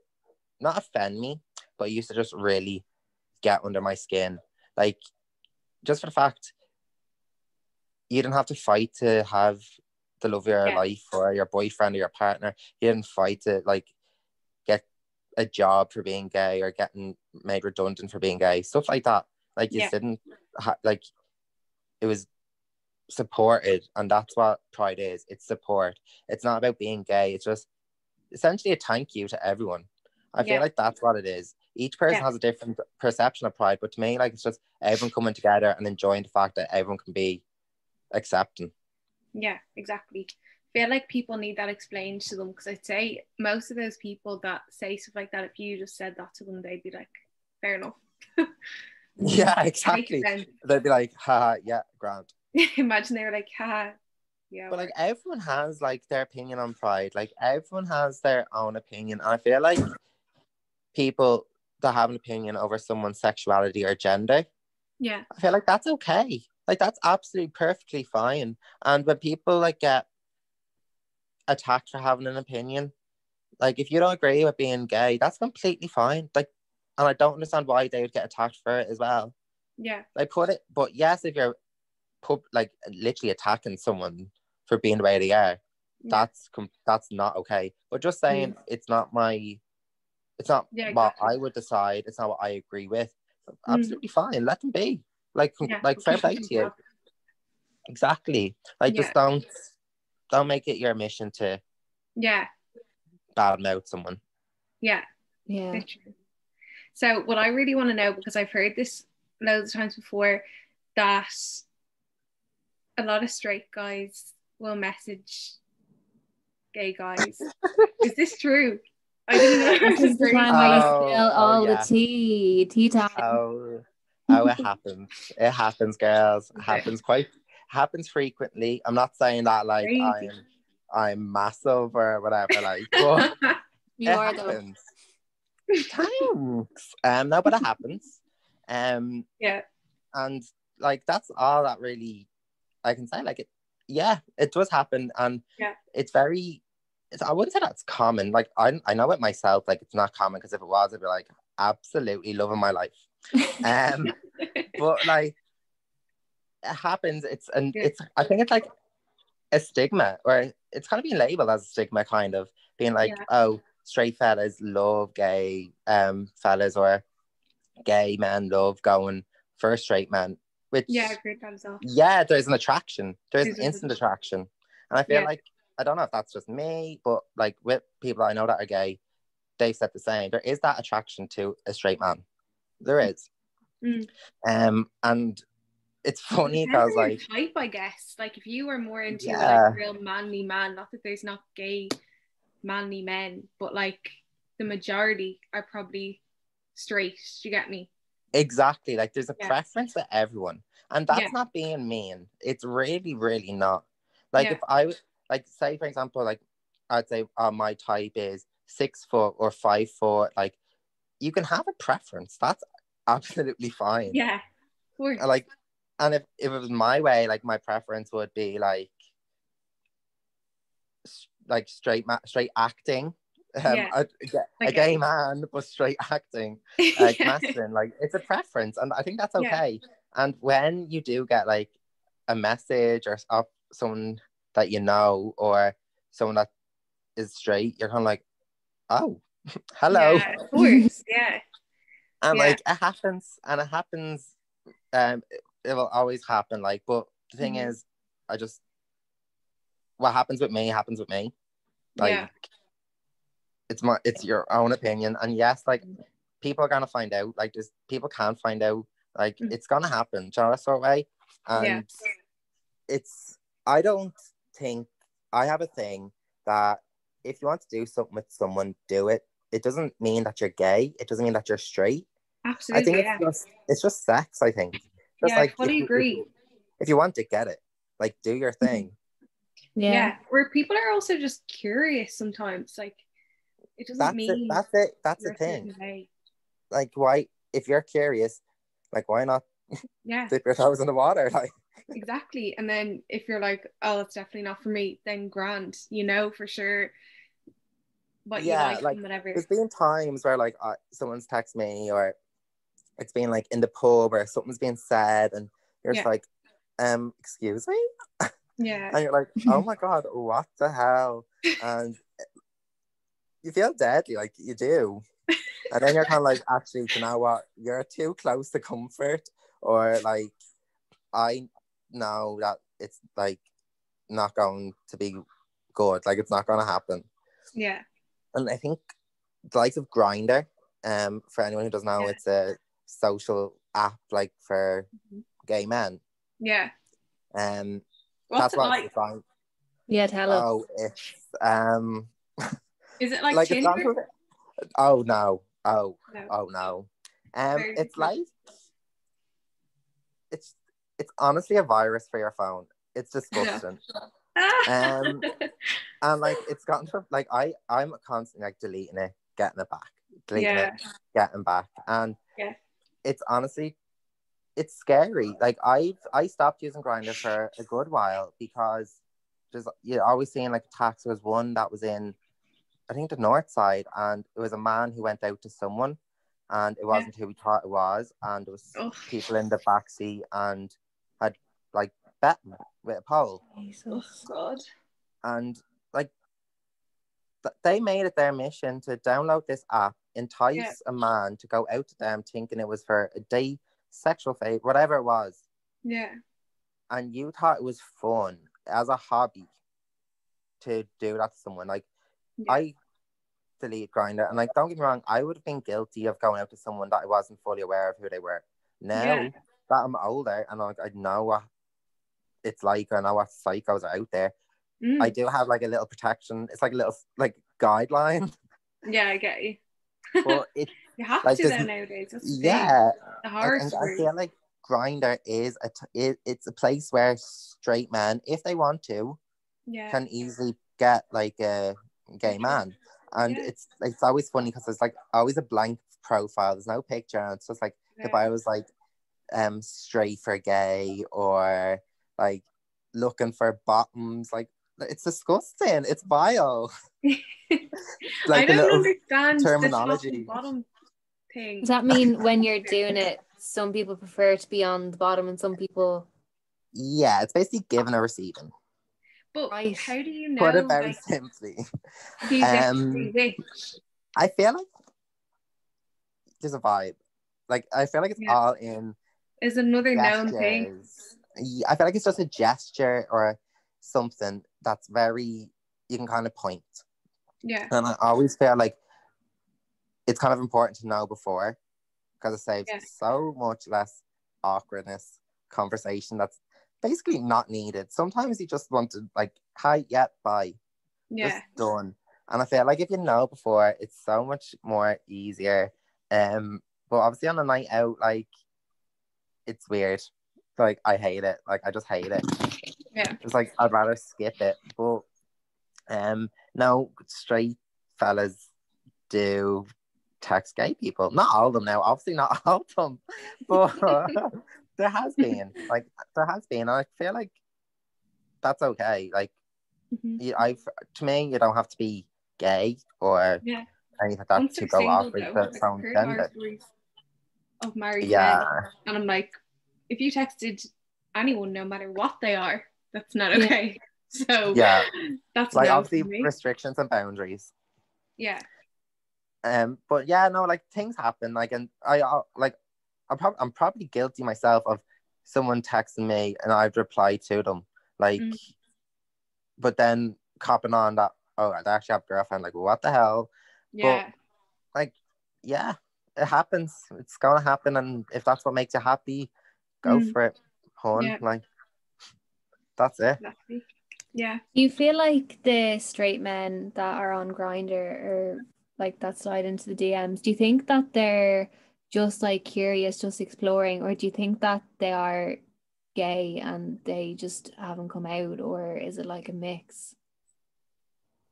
not offend me, but it used to just really get under my skin. Like, just for the fact you didn't have to fight to have the love of your life or your boyfriend or your partner. You didn't fight to like get a job for being gay or getting made redundant for being gay, stuff like that. Like, you didn't like, it was supported, and that's what Pride is. It's support. It's not about being gay. It's just essentially a thank you to everyone. I feel like that's what it is. Each person has a different perception of Pride, but to me, like, it's just everyone coming together and enjoying the fact that everyone can be accepting. Yeah, exactly. I feel like people need that explained to them, because I'd say most of those people that say stuff like that, if you just said that to them, they'd be like, fair enough. Yeah, exactly. They'd be like, haha, yeah, grand. Imagine they were like, haha, yeah. But like, everyone has like their opinion on Pride. Like, everyone has their own opinion. And I feel like people that have an opinion over someone's sexuality or gender, I feel like that's okay. Like, that's absolutely perfectly fine. And when people like get attacked for having an opinion, like, if you don't agree with being gay, that's completely fine. Like, and I don't understand why they would get attacked for it as well. Yeah. Like, but yes, if you're like literally attacking someone for being the way they are, that's not okay. But just saying it's not what I would decide, it's not what I agree with, absolutely fine. Let them be. Like, fair play to you. Exactly. Like, just don't make it your mission to badmouth someone. Yeah. So what I really want to know, because I've heard this loads of times before, that a lot of straight guys will message gay guys. Is this true? I didn't know. This is the time where you spill all the tea time. It happens. It happens, girls. It happens frequently. I'm not saying that like I'm massive or whatever, like, but you are happens. Thanks. No, but it happens. And like, that's all that really I can say. Like, it does happen, and I wouldn't say that's common. Like, I know it myself, like, it's not common, because if it was, I'd be like, absolutely loving my life. But like, it happens. I think it's like a stigma, or it's kind of being labeled as a stigma, kind of being like, oh, straight fellas love gay fellas, or gay men love going for a straight man. Which I've heard that as well. There's an attraction. There's an instant attraction, and I feel like, I don't know if that's just me, but like, with people I know that are gay, they said the same. There is that attraction to a straight man. There is. And it's funny because, like, type, I guess, like, if you were more into like a real manly man, not that there's not gay manly men, but like the majority are probably straight. Do you get me? Exactly. Like there's a Yeah. preference for everyone. And that's not being mean. It's really, really not. Like if I was like say for example, like I'd say my type is 6 foot or 5 foot, like you can have a preference. That's absolutely fine. Yeah. Of course. Like and if it was my way, like my preference would be like straight acting. A gay man, but straight acting, like masculine. Like it's a preference, and I think that's okay. And when you do get like a message or someone that you know or someone that is straight, you're kind of like, oh, hello. Yeah, of course. Yeah. And like it happens. It will always happen. Like, but the thing is, what happens with me happens with me. Like it's your own opinion, and yes, like people are gonna find out. Like people can't find out. Like it's gonna happen, you know, that sort of way. And I don't think I have a thing that if you want to do something with someone, do it. It doesn't mean that you're gay. It doesn't mean that you're straight. Absolutely. I think it's just sex. I think. Just I fully agree. If you want to get it, like do your thing. Yeah. Where people are also just curious sometimes. Like it doesn't mean that's the thing. Like why, if you're curious, like why not dip your toes in the water? Like exactly. And then if you're like, oh, it's definitely not for me, then grand, you know for sure what you like and whatever. There's been times where like someone's texted me, or it's been like in the pub or something's being said, and you're just like, excuse me? And you're like, oh my god, what the hell? And you feel deadly, like you do. And then you're kind of like, actually, you know what? You're too close to comfort, or like, I know that it's like not going to be good. Like it's not going to happen. Yeah. And I think the likes of Grindr, for anyone who doesn't know, it's a social app like for gay men. Yeah. That's what it's like. Yeah, tell us. Oh, it's is it like Tinder? Oh no. Oh no. It's like it's honestly a virus for your phone. It's disgusting. And like it's gotten to like I'm constantly like deleting it, getting it back, deleting it, getting back, and it's honestly, it's scary. Like I stopped using Grindr for a good while because you're always seeing like attacks. There was one that was in, I think, the north side, and it was a man who went out to someone, and it wasn't who we thought it was, and there was people in the backseat and had like betting with a pole. Oh god. And like they made it their mission to download this app, entice a man to go out to them thinking it was for a day, sexual fate, whatever it was. Yeah. And you thought it was fun as a hobby to do that to someone. Like I delete Grindr, and like don't get me wrong, I would have been guilty of going out to someone that I wasn't fully aware of who they were. Now that I'm older and I know what it's like, I know what psychos are out there, I do have like a little protection. It's like a little like guideline. Yeah, I get you. But it you have like, to then nowadays. That's the hard. I feel like Grindr is it's a place where straight men, if they want to, can easily get like a gay man. And it's always funny because it's like always a blank profile. There's no picture, and it's just like the bio was like straight for gay, or like looking for bottoms. Like it's disgusting. It's vile. Like I don't understand terminology. The bottom thing. Does that mean when you're doing it, some people prefer to be on the bottom and some people? Yeah, it's basically giving or receiving. But how do you know? Put it very simply. I feel like there's a vibe. Like I feel like it's all in. Is another gestures. known thing. I feel like it's just a gesture or something that's very, you can kind of point. Yeah. And I always feel like it's kind of important to know before, because it saves so much less awkwardness, conversation that's basically not needed. Sometimes you just want to like, hi, bye. Just done. And I feel like if you know before, it's so much more easier. But But obviously on a night out, like, it's weird. Like, I hate it. Like, I just hate it. Yeah. It's like, I'd rather skip it. But no, straight fellas do text gay people. Not all of them now. Obviously not all of them. But there has been. Like, there has been. And I feel like that's okay. Like, to me, you don't have to be gay or anything like that Once to they're go single, off with though, the like, sound I've heard horror gender. stories of married Yeah. men, and I'm like, if you texted anyone, no matter what they are, that's not okay. So Yeah. that's Like, no obviously for me. restrictions and boundaries. Yeah. But yeah, no, like, things happen. Like, and I'm probably guilty myself of someone texting me and I'd reply to them. Like, but then copping on that, oh, I actually have a girlfriend. Like, what the hell? Yeah. But, like, yeah, it happens. It's gonna happen, and if that's what makes you happy, go for it, hon. Yeah. Like, that's it. Exactly. Yeah. Do you feel like the straight men that are on Grindr or like that slide into the DMs, do you think that they're just like curious, just exploring, or do you think that they are gay and they just haven't come out, or is it like a mix?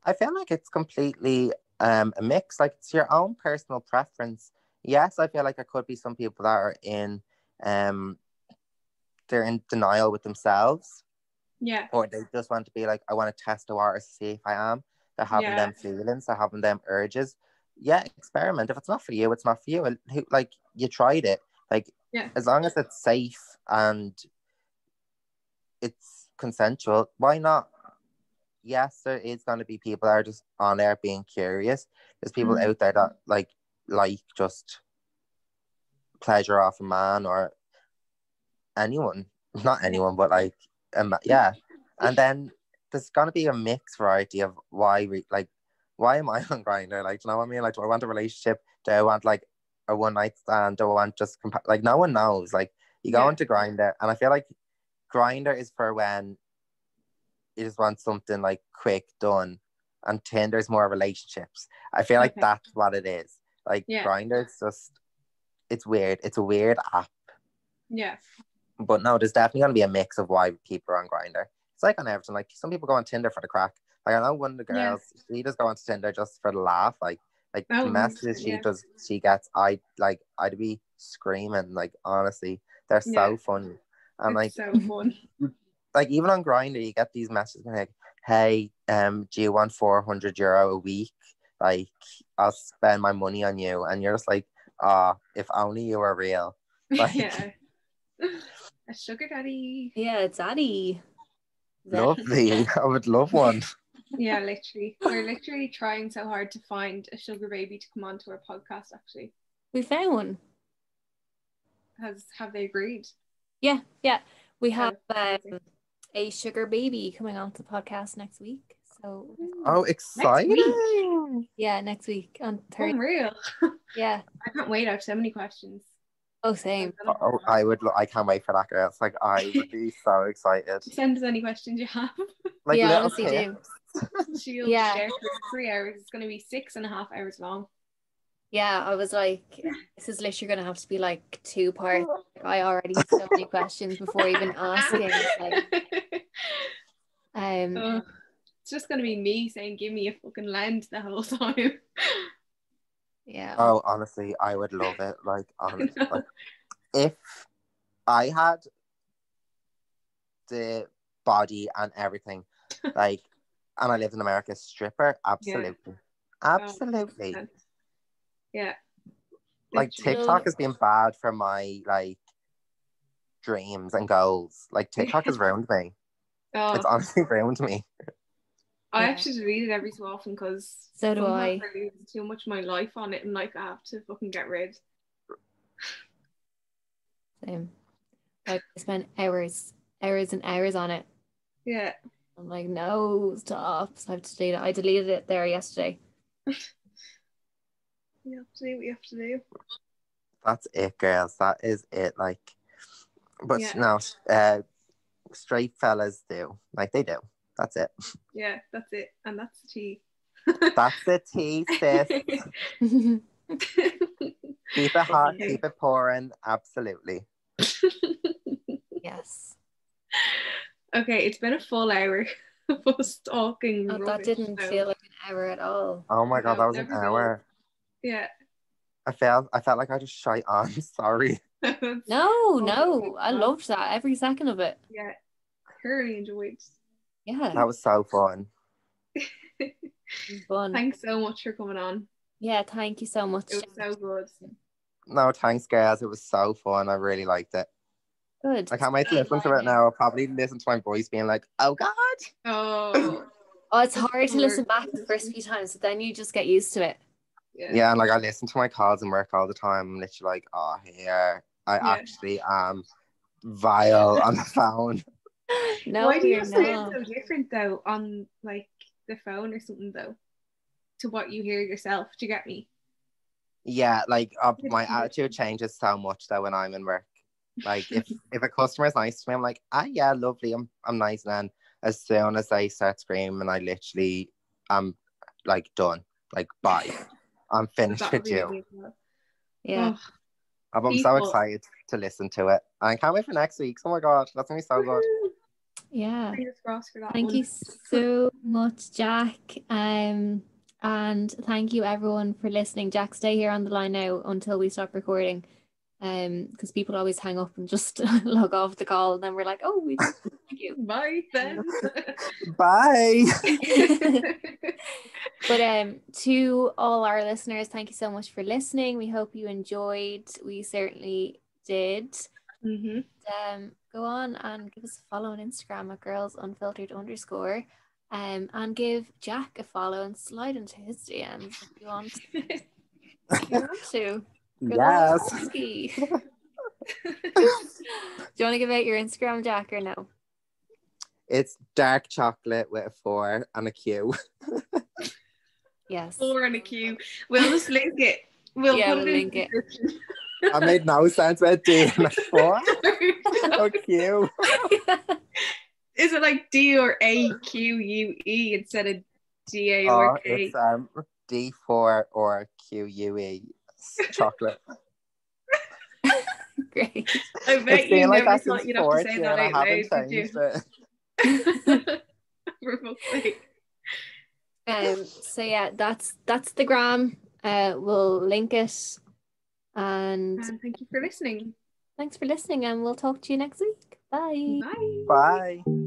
I feel like it's completely a mix. Like, it's your own personal preference. Yes, I feel like there could be some people that are they're in denial with themselves. Yeah. Or they just want to be like, I want to test the waters to see if I am. They're having them feelings, they're having them urges. Yeah, experiment. If it's not for you, it's not for you. And like, you tried it. Like, as long as it's safe and it's consensual, why not? Yes, there is going to be people that are just on there being curious. There's people out there that like just pleasure off a man or anyone. Not anyone, but like, yeah. And then there's going to be a mixed variety of why am I on Grindr? Like, do you know what I mean? Like, do I want a relationship? Do I want like a one night stand? Do I want just like, no one knows. Like, you go into Grindr, and I feel like Grindr is for when you just want something like quick done, and Tinder's more relationships. I feel like that's what it is. Like, Grindr's just, it's weird. It's a weird app. Yeah. But no, there's definitely gonna be a mix of why people are on Grindr. It's like on everything. Like, some people go on Tinder for the crack. Like, I know one of the girls, she just go on Tinder just for the laugh. Like the messages she gets, I'd be screaming. Like, honestly, they're so funny. And it's like, so fun. Like, even on Grindr, you get these messages like, "Hey, do you want €400 a week? Like, I'll spend my money on you." And you're just like, if only you were real. Like, a sugar daddy. Yeah, daddy. Lovely. I would love one. Yeah, literally. We're literally trying so hard to find a sugar baby to come onto our podcast, actually. We found one. Have they agreed? Yeah. We have a sugar baby coming onto the podcast next week. So exciting. Next week on Thursday. Unreal. Yeah. I can't wait. I have so many questions. Oh, same. I can't wait for that, girl. It's like, I would be so excited. Send us any questions you have. Like, yeah, little honestly tips. She'll share for 3 hours. It's going to be 6.5 hours long. Yeah, I was like, this is literally going to have to be like 2 parts. Like, I already have so many questions before even asking. It's just going to be me saying, give me a fucking lend the whole time. Yeah. Oh, honestly, I would love it. Like, honestly, like, if I had the body and everything, like, and I lived in America, stripper, absolutely. Absolutely. Yeah. Like, TikTok has been bad for my, like, dreams and goals. Like, TikTok has ruined me. It's honestly ruined me. I actually delete it every so often because so do I lose too much of my life on it, and like, I have to fucking get rid. Same. Like, I spend hours and hours on it. Yeah. I'm like, no, stop. So I have to delete it. I deleted it there yesterday. You have to do what you have to do. That's it, girls. That is it. Like, but no, straight fellas do. Like, they do. That's it. Yeah, that's it. And that's the tea. That's the tea, sis. Keep it hot, keep it pouring, absolutely. Yes. Okay, it's been a full hour of us talking. Oh, that didn't feel like an hour at all. Oh my God, No, that was an never hour. Yeah. I felt like I just shite on. Sorry. No, I loved that, every second of it. Yeah, thoroughly enjoyed. Yeah, That was so fun. it was fun. Thanks so much for coming on. Yeah, thank you so much. It was so good. No, thanks, guys. It was so fun. I really liked it. Good. I can't wait to listen to it now. I'll probably listen to my voice being like, oh God. Oh, It's hard to listen back the first few times, but then you just get used to it. Yeah, and like I listen to my calls and work all the time. I'm literally like, oh, here, I actually am vile on the phone. No, why do you you're sound not. so different though on like the phone or something though to what you hear yourself? Do you get me? Yeah, like my attitude changes so much though when I'm in work. Like if a customer is nice to me, I'm like, yeah, lovely, I'm nice. And then as soon as they start screaming, I literally am like done. Like bye, I'm finished with you. Yeah. I'm so excited to listen to it. I can't wait for next week. Oh my God, that's gonna be so good. Yeah. Fingers crossed for that. Thank you so much, Jack. And thank you everyone for listening. Jack, stay here on the line now until we stop recording. Because people always hang up and just log off the call, and then we're like, oh, we did. Thank you. Bye then. Bye. But to all our listeners, thank you so much for listening. We hope you enjoyed. We certainly did. Go on and give us a follow on Instagram at girlsunfiltered_, and give Jack a follow and slide into his DMs if you want. If you want to. Yes. Do you want to give out your Instagram, Jack, or no? It's dark chocolate with a 4 and a Q. Yes. 4 and a Q. We'll just link it. We'll link it. I made no sense with D and a 4. So cute. Is it like D or AQUE instead of DA or K? It's D4 or QUE. Chocolate. Great. I bet you never thought you'd have to say that out loud, did you? For fuck's sake. So yeah, that's the gram. We'll link it. And thank you for listening. Thanks for listening, and we'll talk to you next week. Bye. Bye. Bye.